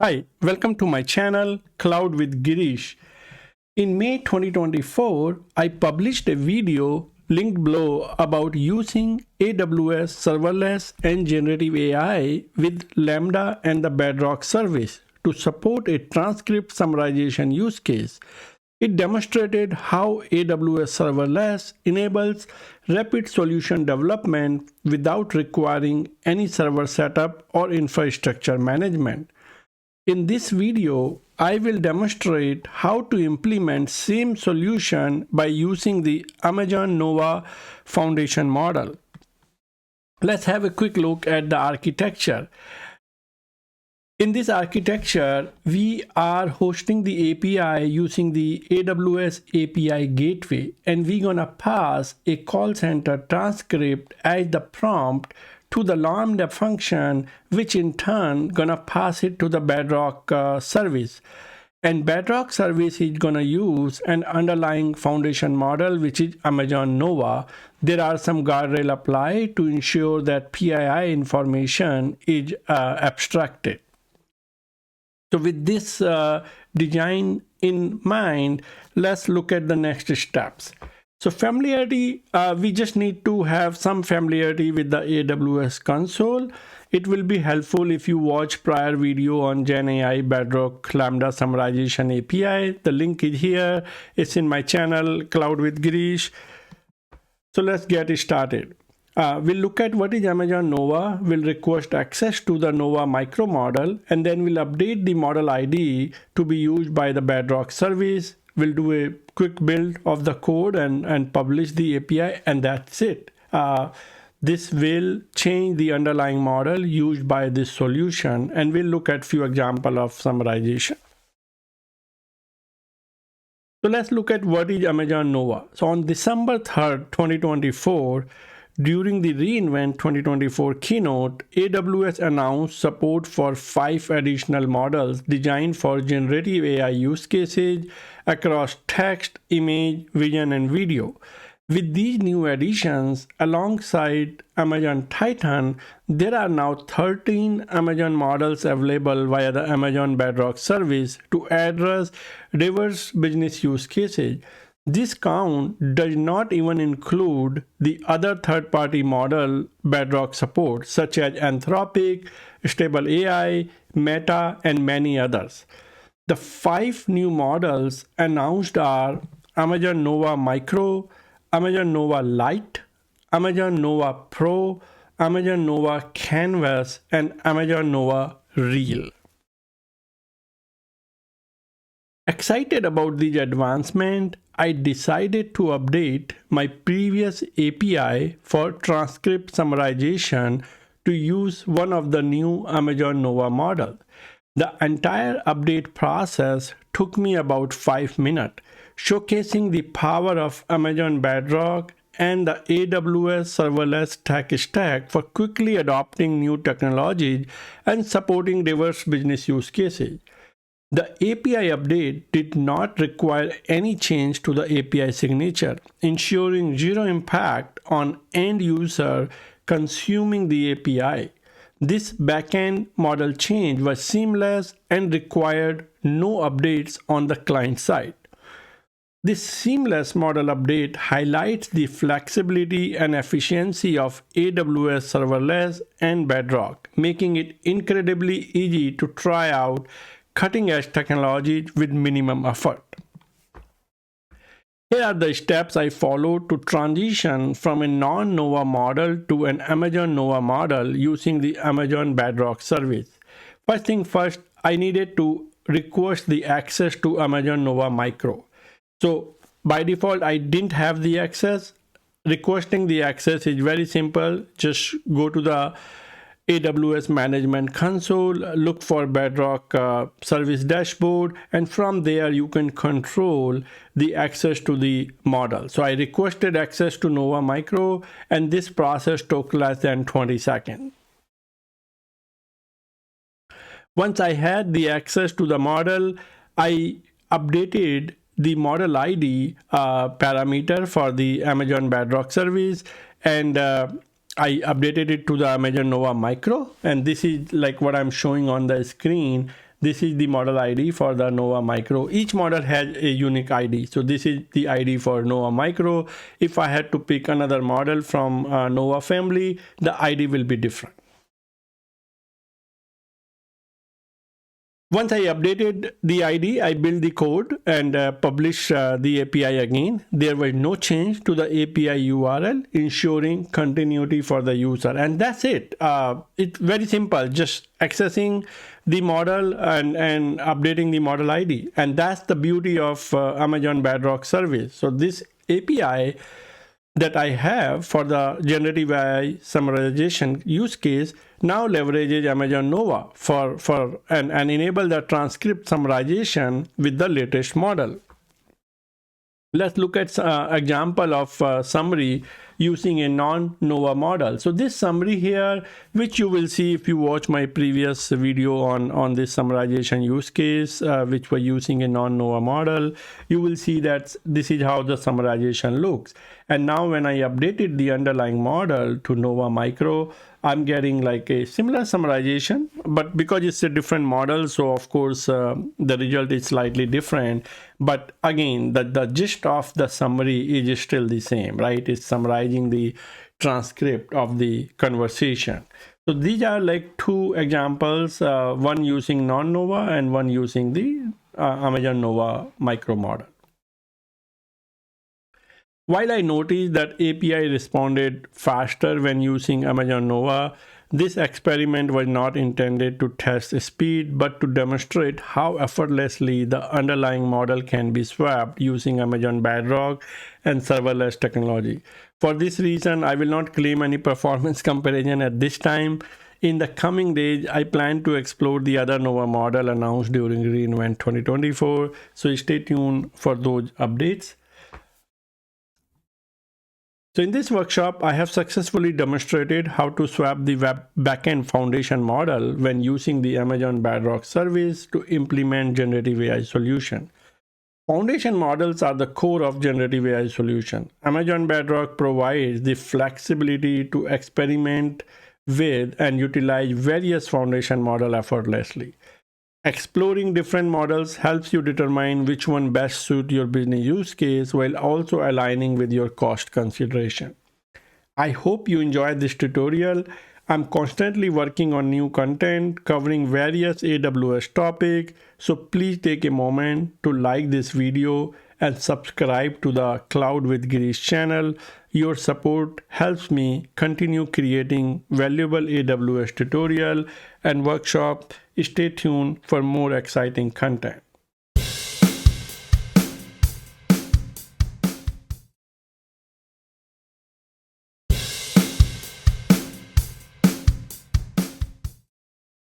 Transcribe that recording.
Hi, welcome to my channel Cloud with Girish. In May 2024, I published a video linked below about using AWS Serverless and Generative AI with Lambda and the Bedrock service to support a transcript summarization use case. It demonstrated how AWS Serverless enables rapid solution development without requiring any server setup or infrastructure management. In this video, I will demonstrate how to implement same solution by using the Amazon Nova Foundation model. Let's have a quick look at the architecture. In this architecture, we are hosting the API using the AWS API Gateway, and we're gonna pass a call center transcript as the prompt to the Lambda function, which in turn gonna pass it to the Bedrock service. And Bedrock service is gonna use an underlying foundation model, which is Amazon Nova. There are some guardrails applied to ensure that PII information is abstracted. So with this design in mind, let's look at the next steps. So familiarity, we just need to have some familiarity with the AWS console. It will be helpful if you watch prior video on GenAI Bedrock Lambda Summarization API. The link is here. It's in my channel, Cloud with Girish. So let's get started. We'll look at what is Amazon Nova. We'll request access to the Nova micro model, and then we'll update the model ID to be used by the Bedrock service. We'll do a quick build of the code and publish the API, and that's it. This will change the underlying model used by this solution, and we'll look at few examples of summarization. So let's look at what is Amazon Nova. So on December 3rd, 2024, during the reInvent 2024 keynote, AWS announced support for 5 additional models designed for generative AI use cases across text, image, vision, and video. With these new additions, alongside Amazon Titan, there are now 13 Amazon models available via the Amazon Bedrock service to address diverse business use cases. This count does not even include the other third-party model Bedrock supports, such as Anthropic, Stable AI, Meta, and many others. The 5 new models announced are Amazon Nova Micro, Amazon Nova Lite, Amazon Nova Pro, Amazon Nova Canvas, and Amazon Nova Real. Excited about these advancements, I decided to update my previous API for transcript summarization to use one of the new Amazon Nova models. The entire update process took me about 5 minutes, showcasing the power of Amazon Bedrock and the AWS Serverless tech stack for quickly adopting new technologies and supporting diverse business use cases. The API update did not require any change to the API signature, ensuring zero impact on end user consuming the API. This backend model change was seamless and required no updates on the client side. This seamless model update highlights the flexibility and efficiency of AWS Serverless and Bedrock, making it incredibly easy to try out cutting-edge technology with minimum effort. Here are the steps I followed to transition from a non-Nova model to an Amazon Nova model using the Amazon Bedrock service. First thing first, I needed to request the access to Amazon Nova Micro. So by default, I didn't have the access. Requesting the access is very simple. Just go to the AWS Management Console, look for Bedrock Service Dashboard, and from there you can control the access to the model. So I requested access to Nova Micro, and this process took less than 20 seconds. Once I had the access to the model, I updated the model ID parameter for the Amazon Bedrock service, and I updated it to the Amazon Nova Micro, and this is like what I'm showing on the screen. This is the model ID for the Nova Micro. Each model has a unique ID. So this is the ID for Nova Micro. If I had to pick another model from Nova family, the ID will be different. Once I updated the ID, I built the code and published the API again. There was no change to the API URL, ensuring continuity for the user. And that's it. It's very simple, just accessing the model and updating the model ID. And that's the beauty of Amazon Bedrock service. So this API that I have for the generative AI summarization use case now leverages Amazon Nova and enable the transcript summarization with the latest model. Let's look at example of summary using a non-Nova model. So this summary here, which you will see if you watch my previous video on this summarization use case, which we're using a non-Nova model, you will see that this is how the summarization looks. And now when I updated the underlying model to Nova Micro, I'm getting like a similar summarization, but because it's a different model, so of course the result is slightly different. But again, the gist of the summary is still the same, right? It's summarizing the transcript of the conversation. So these are like two examples, one using non-Nova and one using the Amazon Nova Micro model. While I noticed that API responded faster when using Amazon Nova, this experiment was not intended to test speed, but to demonstrate how effortlessly the underlying model can be swapped using Amazon Bedrock and serverless technology. For this reason, I will not claim any performance comparison at this time. In the coming days, I plan to explore the other Nova model announced during reInvent 2024, so stay tuned for those updates. So in this workshop, I have successfully demonstrated how to swap the web backend foundation model when using the Amazon Bedrock service to implement generative AI solution. Foundation models are the core of generative AI solution. Amazon Bedrock provides the flexibility to experiment with and utilize various foundation models effortlessly. Exploring different models helps you determine which one best suits your business use case while also aligning with your cost consideration. I hope you enjoyed this tutorial. I'm constantly working on new content covering various AWS topics, so please take a moment to like this video and subscribe to the Cloud with Girish channel. Your support helps me continue creating valuable AWS tutorial and workshop. Stay tuned for more exciting content.